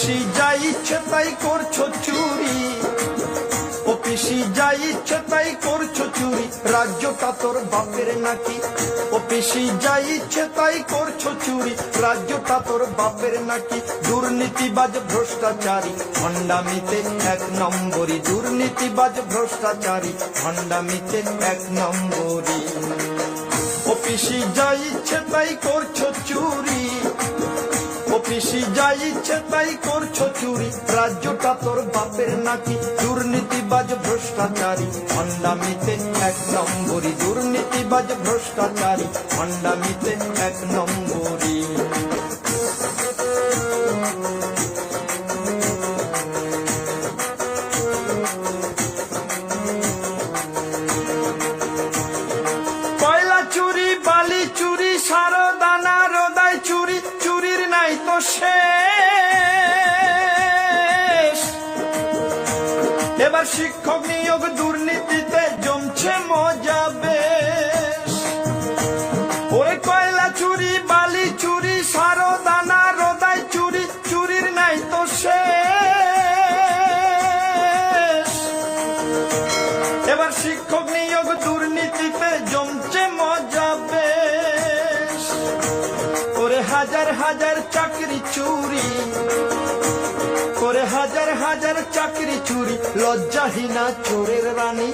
পিসি যা ইচ্ছে তাই করছো চুরি, ও পিসি যা ইচ্ছে তাই করছো চুরি, রাজ্যটা তোর বাপের নাকি? ও পিসি যা ইচ্ছে তাই করছো চুরি, রাজ্যটা তোর বাপের নাকি? দুর্নীতিবাজ ভ্রষ্টাচারী ভণ্ডামিতে এক নম্বরী, দুর্নীতিবাজ ভ্রষ্টাচারী ভণ্ডামিতে এক নম্বরী। ও পিসি যা ইচ্ছে তাই করছো চুরি, ও পিসি যা ইচ্ছে তাই করছো চুরি, রাজ্যটা তোর বাপের নাকি? দুর্নীতিবাজ ভ্রষ্টাচারী ভণ্ডামিতে এক নম্বরী, দুর্নীতিবাজ ভ্রষ্টাচারী ভণ্ডামিতে এক নম্বরী। কয়লা চুরি, বালি চুরি, সারদানা রোদাই চুরি, চুরির নাই তো শেষ। এবার শিক্ষক নিয়োগ দুর্নীতিতে জমছে মজা বেশ। ওরে কয়লা চুরি, বালি চুরি, সারদানা রোদাই চুরি, চুরির নাই তো শেষ। এবার শিক্ষক নিয়োগ দুর্নীতিতে জমছে মজা বেশ। ওরে হাজার হাজার চাকরি চুরি, করে হাজার হাজার চাকরি চুরি, লজ্জাহীনা চোরের রানী।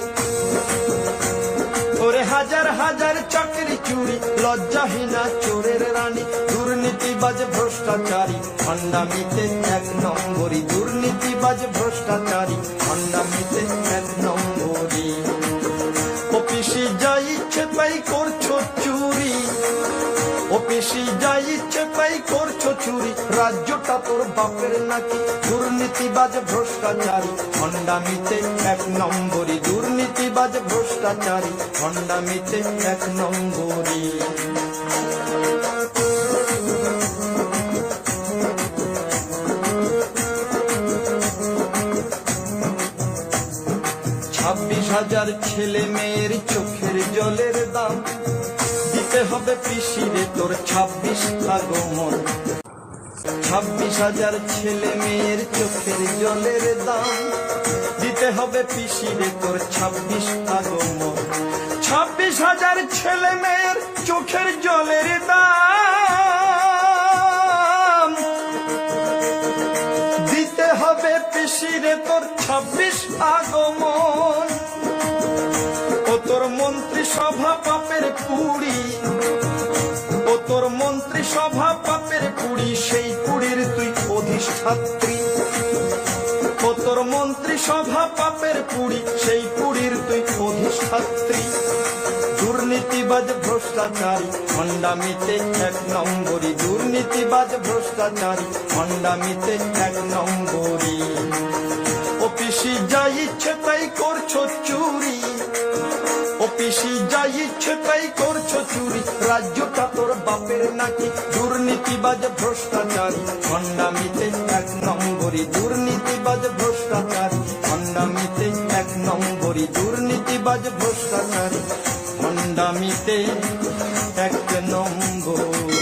ওরে হাজার হাজার চাকরি চুরি, লজ্জাহীনা চোরের রানী। দুর্নীতিবাজ ভ্রষ্টাচারী ভণ্ডামিতে এক নম্বরী, দুর্নীতিবাজ ভ্রষ্টাচারী ভণ্ডামিতে এক নম্বরী। ও পিসি যা ইচ্ছে তাই করছো চুরি, ও পিসি যা ইচ্ছে তাই করছো চুরি, রাজ্যটা তোর বাপের নাকি? দুর্নীতিবাজ ভ্রষ্টাচারী ভণ্ডামিতে এক নম্বরী, দুর্নীতিবাজ ভ্রষ্টাচারী ভণ্ডামিতে এক নম্বরী। হাজার ছেলে মেয়ের চোখের জলের দাম, দিতে হবে পিসিরে তোর 26 আগমন। 26,000 ছেলে মেয়ের চোখের জলের দাম, দিতে হবে পিসিরে তোর 26 আগমন। 26,000 ছেলে মেয়ের চোখের জলের দাম, দিতে হবে পিসিরে তোর 26 আগমন। ও তোর মন্ত্রী সভা পাপের পুরি, ও তোর মন্ত্রী সভা পাপের পুরি, সেই পুরীর তুই অধিষ্ঠাত্রী। ও তোর মন্ত্রী সভা পাপের পুরি, সেই পুরীর তুই অধিষ্ঠাত্রী। দুর্নীতিবাজ ভ্রষ্টাচারী ভণ্ডামিতে এক নম্বরী, দুর্নীতিবাজ ভ্রষ্টাচারী ভণ্ডামিতে এক নম্বরী। ও পিসি যা ইচ্ছে তাই করছো চুরি, ও পিসি যা ইচ্ছে তাই করছো চুরি, রাজ্যটা তোর বাপের নাকি? দুর্নীতিবাজ ভ্রষ্টাচারী ভণ্ডামিতে এক নম্বরী, দুর্নীতিবাজ ভ্রষ্টাচারী ভণ্ডামিতে এক নম্বরী, দুর্নীতিবাজ ভ্রষ্টাচারী ভণ্ডামিতে এক নম্বরী।